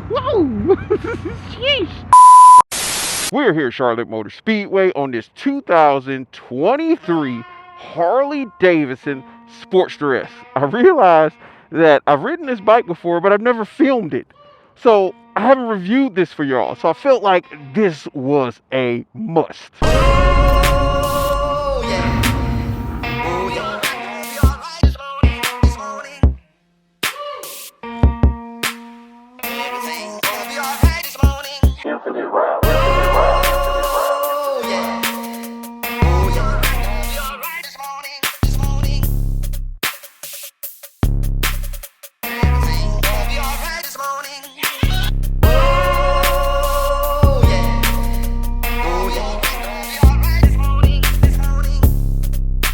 Whoa! Sheesh. We're here at Charlotte Motor Speedway on this 2023 Harley-Davidson Sportster S. I realized that I've ridden this bike before, but I've never filmed it. So I haven't reviewed this for y'all. So I felt like this was a must. Oh, yeah. Oh, yeah. Infinite round. Oh, yeah. Oh, yeah. This morning. Everything gonna be alright this morning. Oh, yeah. Oh, yeah. Be alright this morning.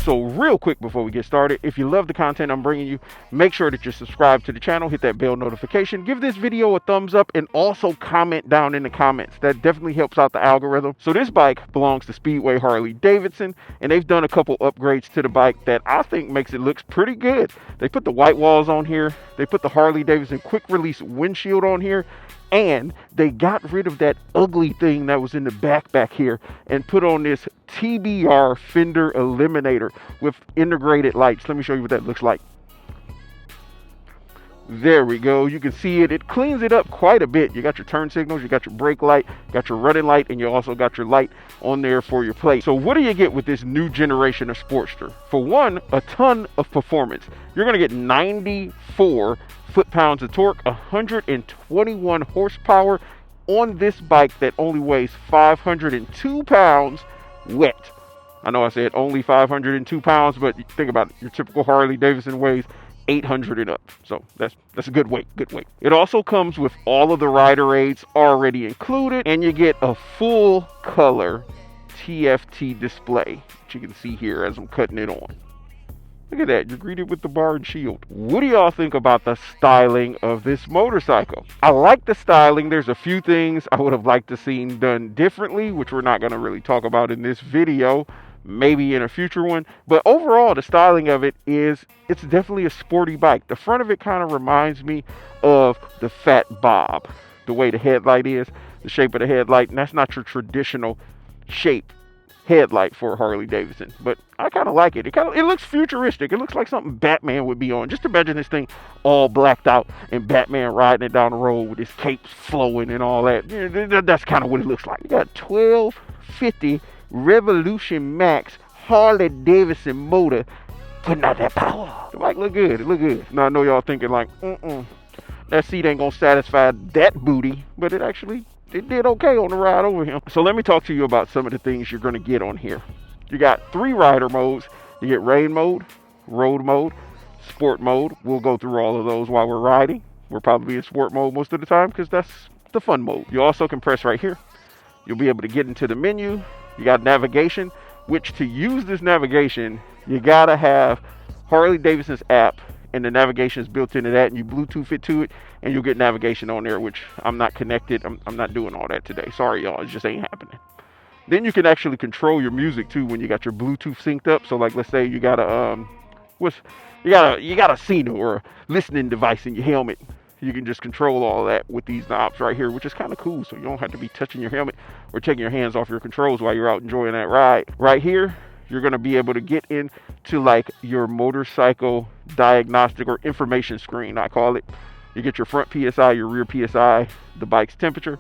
So real quick before we get started, if you love the content I'm bringing you, make sure that you're subscribed to the channel, hit that bell notification, give this video a thumbs up, and also comment down in the comments. That definitely helps out the algorithm. So this bike belongs to Speedway Harley-Davidson, and they've done a couple upgrades to the bike that I think makes it look pretty good. They put the white walls on here, they put the Harley-Davidson quick release windshield on here, and they got rid of that ugly thing that was in the back here and put on this TBR fender eliminator with integrated lights. Let me show you what that looks like. There we go. You can see it. It cleans it up quite a bit. You got your turn signals, you got your brake light, got your running light, and you also got your light on there for your plate. So what do you get with this new generation of Sportster? For one, a ton of performance. You're going to get 94 foot-pounds of torque, 121 horsepower on this bike that only weighs 502 pounds wet. I know I said only 502 pounds, but think about it. Your typical Harley-Davidson weighs 800 and up. So that's a good weight, It also comes with all of the rider aids already included, and you get a full color TFT display, which you can see here as I'm cutting it on. Look at that, you're greeted with the bar and shield. What do y'all think about the styling of this motorcycle? I like the styling. There's a few things I would have liked to seen done differently, which we're not going to really talk about in this video, maybe in a future one. But overall, the styling of it it's definitely a sporty bike. The front of it kind of reminds me of the Fat Bob, the way the headlight is, the shape of the headlight, and that's not your traditional shape headlight for a Harley-Davidson, but I kind of like it. It looks futuristic. It looks like something Batman would be on. Just imagine this thing all blacked out and Batman riding it down the road with his capes flowing and all that. That's kind of what it looks like. You got 1250 Revolution Max Harley-Davidson motor putting out that power. The bike look good. It look good. Now I know y'all thinking like, that seat ain't gonna satisfy that booty, but it did okay on the ride over here. So let me talk to you about some of the things you're going to get on here. You got 3 rider modes. You get rain mode, road mode, sport mode. We'll go through all of those while we're riding. We're probably in sport mode most of the time because that's the fun mode. You also can press right here. You'll be able to get into the menu. You got navigation, which to use this navigation, you got to have Harley-Davidson's app, and the navigation is built into that, and you Bluetooth it to it, and you'll get navigation on there, which I'm not connected. I'm not doing all that today. Sorry, y'all. It just ain't happening. Then you can actually control your music too when you got your Bluetooth synced up. So like, let's say you got a you got a Cena or a listening device in your helmet. You can just control all that with these knobs right here, which is kind of cool. So you don't have to be touching your helmet or taking your hands off your controls while you're out enjoying that ride. Right here, you're going to be able to get into like your motorcycle diagnostic or information screen, I call it. You get your front PSI, your rear PSI, the bike's temperature,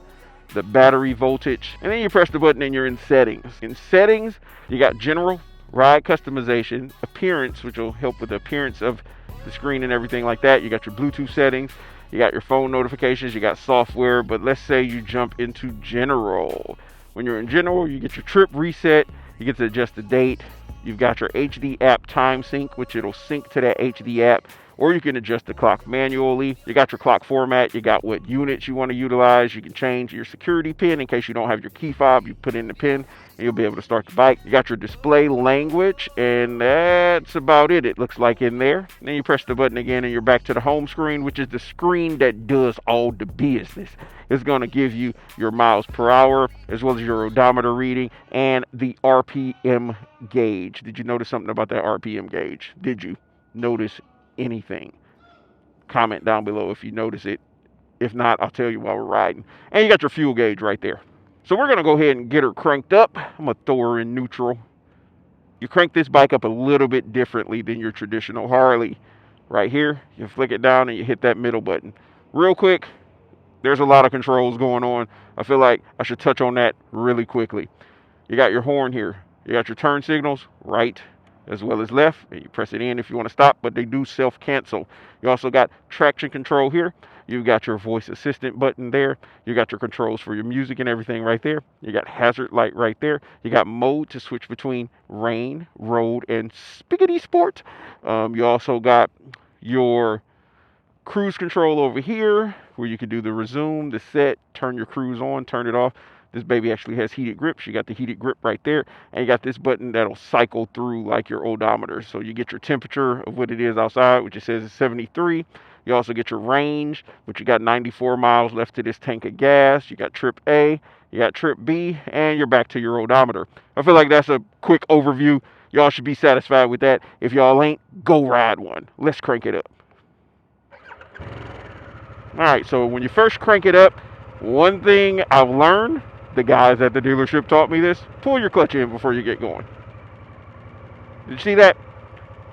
the battery voltage, and then you press the button and you're in settings. In settings, you got general, ride customization, appearance, which will help with the appearance of the screen and everything like that. You got your Bluetooth settings, you got your phone notifications, you got software, but let's say you jump into general. When you're in general, you get your trip reset, you get to adjust the date, you've got your HD app time sync, which it'll sync to that HD app, or you can adjust the clock manually. You got your clock format, you got what units you want to utilize, you can change your security pin in case you don't have your key fob, you put in the pin and you'll be able to start the bike. You got your display language, and that's about it, it looks like in there. And then you press the button again and you're back to the home screen, which is the screen that does all the business. It's going to give you your miles per hour as well as your odometer reading and the RPM gauge. Did you notice something about that RPM gauge? Did you notice anything? Comment down below if you notice it. If not, I'll tell you while we're riding. And you got your fuel gauge right there. So we're going to go ahead and get her cranked up. I'm going to throw her in neutral. You crank this bike up a little bit differently than your traditional Harley. Right here, you flick it down and you hit that middle button. Real quick, there's a lot of controls going on. I feel like I should touch on that really quickly. You got your horn here. You got your turn signals, right as well as left. And you press it in if you want to stop, but they do self-cancel. You also got traction control here. You've got your voice assistant button there. You got your controls for your music and everything right there. You got hazard light right there. You got mode to switch between rain, road, and spiggity sport. You also got your cruise control over here where you can do the resume, the set, turn your cruise on, turn it off. This baby actually has heated grips. You got the heated grip right there, and you got this button that'll cycle through like your odometer. So you get your temperature of what it is outside, which it says is 73. You also get your range, which you got 94 miles left to this tank of gas. You got trip A, you got trip B, and you're back to your odometer. I feel like that's a quick overview. Y'all should be satisfied with that. If y'all ain't, go ride one. Let's crank it up. All right, so when you first crank it up, one thing I've learned, the guys at the dealership taught me this, pull your clutch in before you get going. Did you see that?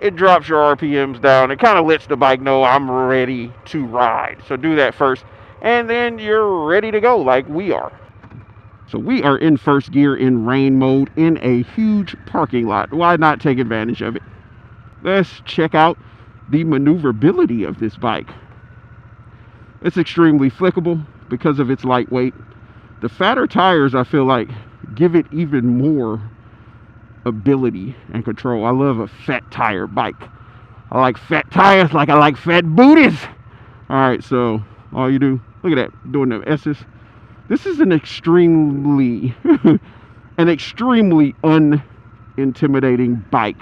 It drops your RPMs down. It kind of lets the bike know I'm ready to ride. So do that first, and then you're ready to go like we are. So we are in first gear in rain mode in a huge parking lot. Why not take advantage of it? Let's check out the maneuverability of this bike. It's extremely flickable because of its lightweight. The fatter tires, I feel like, give it even more ability and control. I love a fat tire bike. I like fat tires like I like fat booties. All right, so all you do, look at that, doing the S's. This is an extremely unintimidating bike.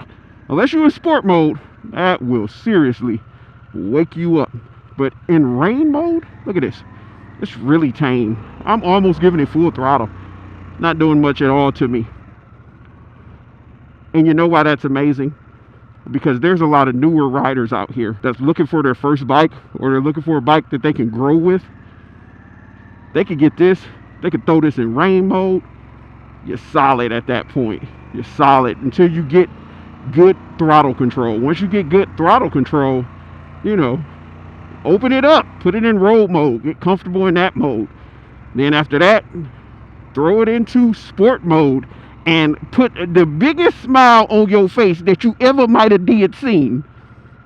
Unless you're in sport mode, that will seriously wake you up. But in rain mode, look at this. It's really tame. I'm almost giving it full throttle. Not doing much at all to me. And you know why that's amazing? Because there's a lot of newer riders out here that's looking for their first bike, or they're looking for a bike that they can grow with. They could get this. They could throw this in rain mode. You're solid at that point. You're solid until you get good throttle control. Once you get good throttle control, you know, open it up, put it in road mode, get comfortable in that mode. Then after that, throw it into sport mode and put the biggest smile on your face that you ever might have seen.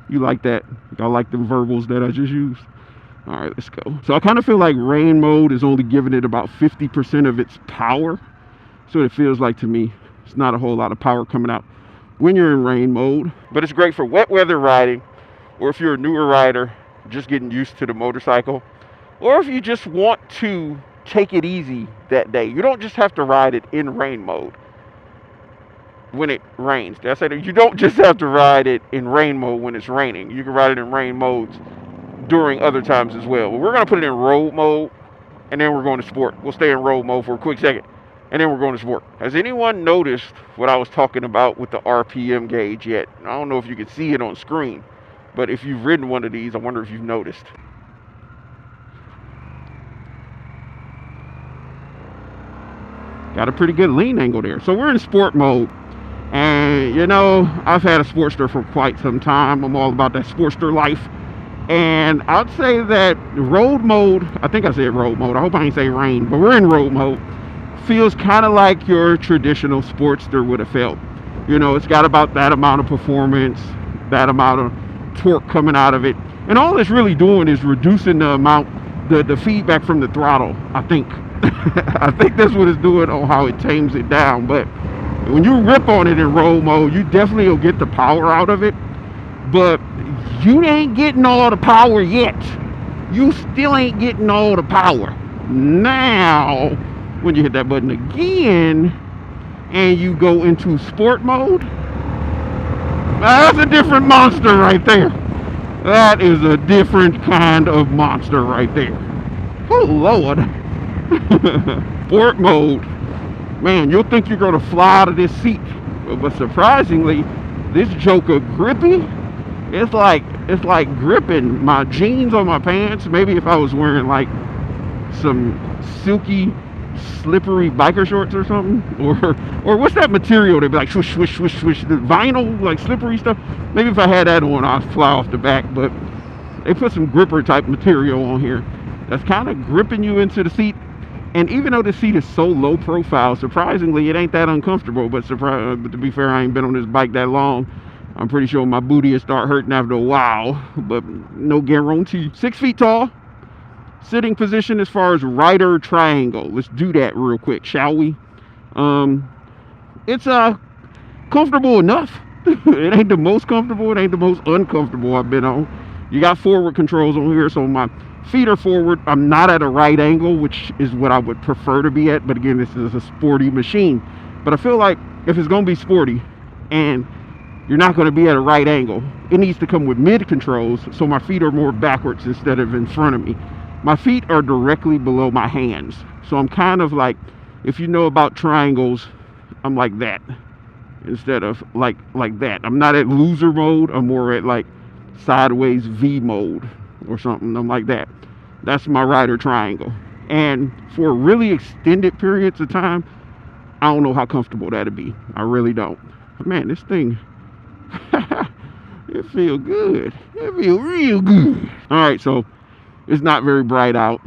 You like that? Y'all like the verbals that I just used? All right, let's go. So I kind of feel like rain mode is only giving it about 50% of its power. So it feels like to me, it's not a whole lot of power coming out when you're in rain mode. But it's great for wet weather riding, or if you're a newer rider, just getting used to the motorcycle, or if you just want to take it easy that day. You don't just have to ride it in rain mode when it rains. Did I say that? You don't just have to ride it in rain mode when it's raining. You can ride it in rain modes during other times as well. But we're going to put it in road mode, and then we're going to sport. We'll stay in road mode for a quick second, and then we're going to sport. Has anyone noticed what I was talking about with the RPM gauge yet? I don't know if you can see it on screen, but if you've ridden one of these, I wonder if you've noticed. Got a pretty good lean angle there. So we're in sport mode. And, you know, I've had a Sportster for quite some time. I'm all about that Sportster life. And I'd say that road mode, I think I said road mode. I hope I ain't say rain, but we're in road mode. Feels kind of like your traditional Sportster would have felt. You know, it's got about that amount of performance, that amount of torque coming out of it, and all it's really doing is reducing the amount, the feedback from the throttle. I think I think that's what it's doing on how it tames it down. But when you rip on it in road mode, you definitely will get the power out of it, but you ain't getting all the power yet. You still ain't getting all the power. Now when you hit that button again and you go into sport mode, that's a different monster right there. That is a different kind of monster right there. Oh Lord. Sport mode, man, you'll think you're gonna fly out of this seat, but surprisingly, this joker grippy it's like gripping my jeans on my pants. Maybe if I was wearing like some silky slippery biker shorts or something, or what's that material? They'd be like swish swish swish swish, the vinyl, like slippery stuff. Maybe if I had that on, I'd fly off the back. But they put some gripper type material on here that's kind of gripping you into the seat. And even though the seat is so low profile, surprisingly it ain't that uncomfortable. But but to be fair, I ain't been on this bike that long. I'm pretty sure my booty will start hurting after a while, but no guarantee. 6 feet tall. Sitting position as far as rider triangle. Let's do that real quick, shall we? It's comfortable enough. It ain't the most comfortable, it ain't the most uncomfortable I've been on. You got forward controls on here, so my feet are forward. I'm not at a right angle, which is what I would prefer to be at, but again, this is a sporty machine. But I feel like if it's gonna be sporty and you're not going to be at a right angle, it needs to come with mid controls, so my feet are more backwards instead of in front of me. My feet are directly below my hands, so I'm kind of like, if you know about triangles, I'm like that instead of like that. I'm not at loser mode, I'm more at like sideways V mode or something. I'm like that. That's my rider triangle. And for really extended periods of time, I don't know how comfortable that'd be. I really don't. Man, this thing, it feels good. It feels real good. All right, so it's not very bright out.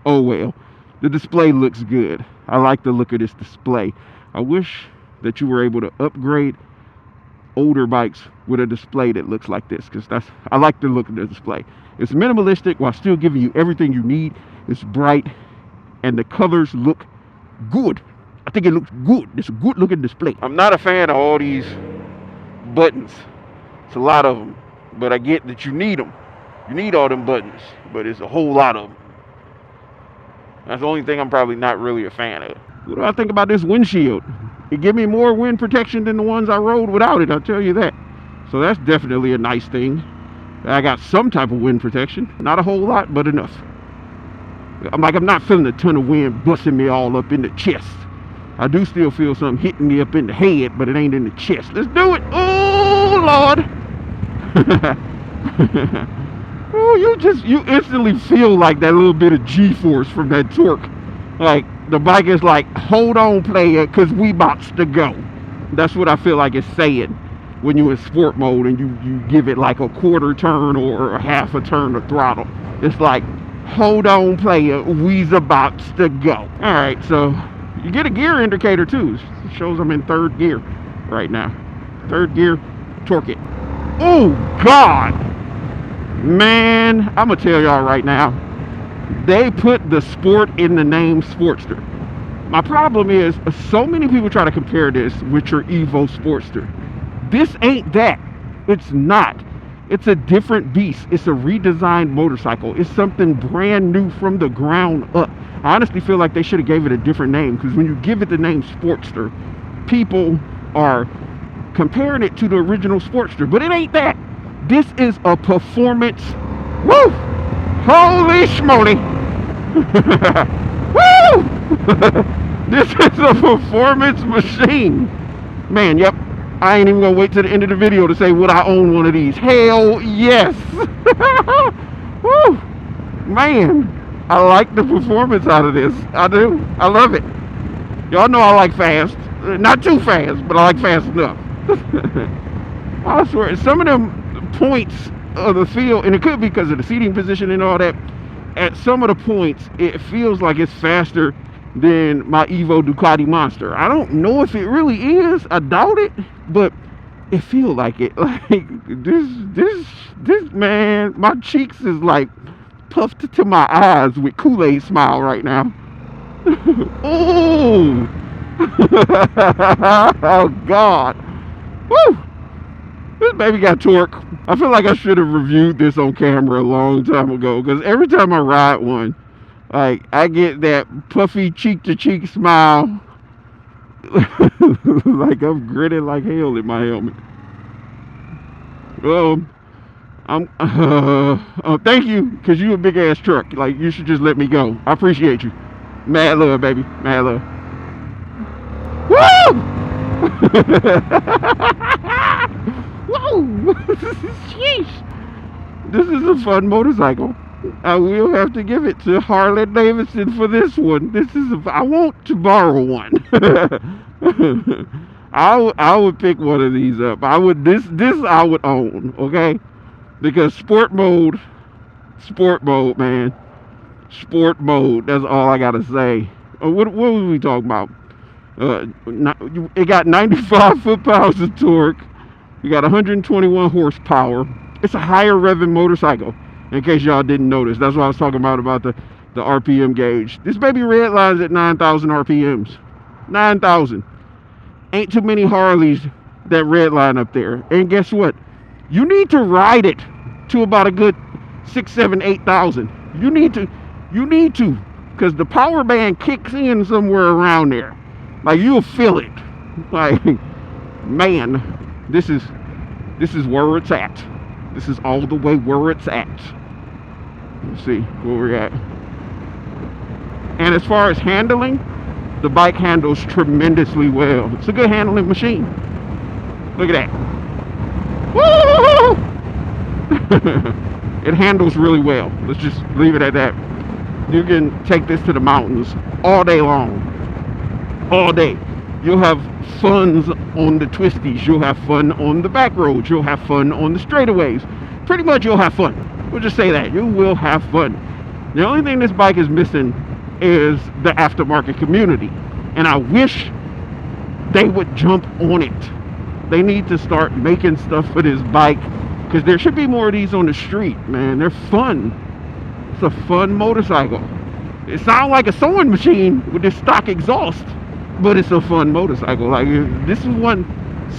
Oh well. The display looks good. I like the look of this display. I wish that you were able to upgrade older bikes with a display that looks like this, because I like the look of the display. It's minimalistic while still giving you everything you need. It's bright and the colors look good. I think it looks good. It's a good looking display. I'm not a fan of all these buttons. It's a lot of them, but I get that you need them. You need all them buttons, but it's a whole lot of them. That's the only thing I'm probably not really a fan of. What do I think about this windshield? It give me more wind protection than the ones I rode without it, I'll tell you that. So that's definitely a nice thing. I got some type of wind protection. Not a whole lot, but enough. I'm not feeling a ton of wind busting me all up in the chest. I do still feel something hitting me up in the head, but it ain't in the chest. Let's do it. Oh, Lord. Oh, you instantly feel like that little bit of G-force from that torque. Like, the bike is like, hold on, player, because we bots to go. That's what I feel like it's saying when you're in sport mode and you give it like a quarter turn or a half a turn of throttle. It's like, hold on, player, we's about to go. All right, so you get a gear indicator too. It shows I'm in third gear right now. Third gear, torque it. Oh, God. Man, I'm going to tell y'all right now, they put the sport in the name Sportster. My problem is, so many people try to compare this with your Evo Sportster. This ain't that. It's not. It's a different beast. It's a redesigned motorcycle. It's something brand new from the ground up. I honestly feel like they should have gave it a different name, because when you give it the name Sportster, people are comparing it to the original Sportster, but it ain't that. This is a performance. Woo! Holy schmoly! Woo! This is a performance machine. Man, yep. I ain't even gonna wait till the end of the video to say would I own one of these. Hell yes! Woo! Man, I like the performance out of this. I do. I love it. Y'all know I like fast. Not too fast, but I like fast enough. I swear, some of them points of the field, and it could be because of the seating position and all that, at some of the points it feels like it's faster than my Evo Ducati Monster. I don't know if it really is. I doubt it, but it feels like it. Like this man, my cheeks is like puffed to my eyes with Kool-Aid smile right now. Oh! Oh, God. Woo! This baby got torque. I feel like I should have reviewed this on camera a long time ago, because every time I ride one, like, I get that puffy cheek-to-cheek smile. Like I'm grinning like hell in my helmet. Thank you, because you a big-ass truck. Like, you should just let me go. I appreciate you. Mad love, baby. Mad love. Woo! Woo! Woo! Sheesh. This is a fun motorcycle. I will have to give it to Harley-Davidson for this one. I want to borrow one. I would pick one of these up. This I would own, okay? Because sport mode, man. Sport mode, that's all I gotta say. What was we talking about? It got 95 foot-pounds of torque. You got 121 horsepower. It's a higher revving motorcycle, in case y'all didn't notice. That's what I was talking about the RPM gauge. This baby redlines at 9,000 RPMs. 9,000. Ain't too many Harleys that redline up there. And guess what? You need to ride it to about a good 6, 7, 8,000. You need to, because the power band kicks in somewhere around there. Like, you'll feel it. Like, man, this is where it's at. This is all the way where it's at. Let's see where we're at. And as far as handling, the bike handles tremendously well. It's a good handling machine. Look at that. Woo! It handles really well. Let's just leave it at that. You can take this to the mountains all day long. All day. You'll have funs on the twisties. You'll have fun on the back roads. You'll have fun on the straightaways. Pretty much you'll have fun. We'll just say that. You will have fun. The only thing this bike is missing is the aftermarket community. And I wish they would jump on it. They need to start making stuff for this bike, because there should be more of these on the street, man. They're fun. It's a fun motorcycle. It sounds like a sewing machine with this stock exhaust, but it's a fun motorcycle. Like, this is one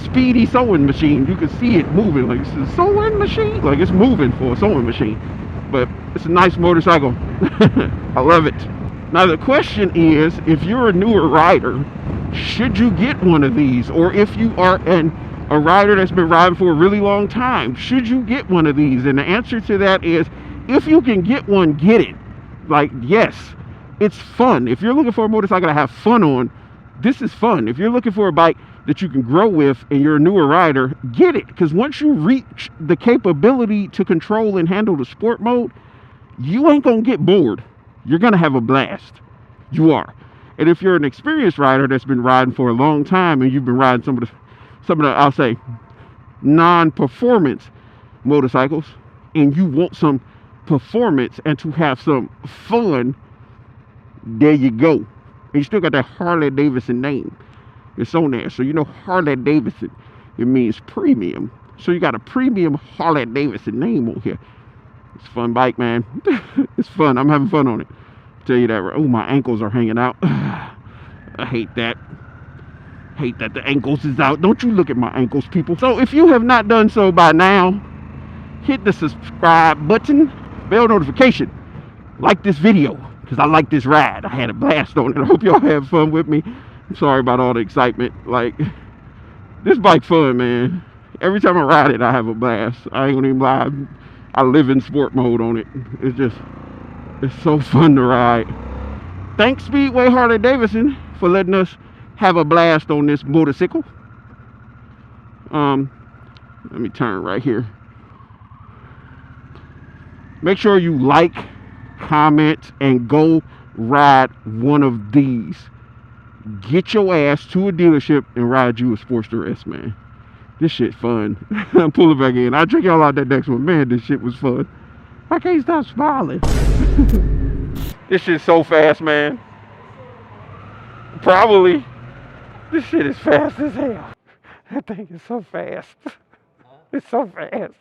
speedy sewing machine. You can see it moving. Like, it's a sewing machine. Like, it's moving for a sewing machine. But it's a nice motorcycle. I love it. Now the question is, if you're a newer rider, should you get one of these? Or if you are a rider that's been riding for a really long time, should you get one of these? And the answer to that is, if you can get one, get it. Like, yes, it's fun. If you're looking for a motorcycle to have fun on, this is fun. If you're looking for a bike that you can grow with and you're a newer rider, get it. Because once you reach the capability to control and handle the sport mode, you ain't gonna get bored. You're gonna have a blast. You are. And if you're an experienced rider that's been riding for a long time and you've been riding some of the I'll say non-performance motorcycles, and you want some performance and to have some fun, there you go. And you still got that Harley-Davidson name. It's on there. So you know Harley-Davidson, it means premium. So you got a premium Harley-Davidson name on here. It's a fun bike, man. It's fun. I'm having fun on it. I'll tell you that. Oh, my ankles are hanging out. I hate that. Hate that the ankles is out. Don't you look at my ankles, people. So if you have not done so by now, hit the subscribe button, bell notification, like this video, because I like this ride. I had a blast on it. I hope y'all have fun with me. I'm sorry about all the excitement. Like, this bike fun, man. Every time I ride it, I have a blast. I ain't gonna even lie. I live in sport mode on it. It's so fun to ride. Thanks Speedway Harley-Davidson for letting us have a blast on this motorcycle. Let me turn right here. Make sure you like, comment, and go ride one of these. Get your ass to a dealership and ride you a Sportster S, man. This shit fun. I'm pulling back in. I'll check y'all out that next one. Man, this shit was fun. I can't stop smiling. This shit's so fast, man. Probably. This shit is fast as hell. That thing is so fast. It's so fast.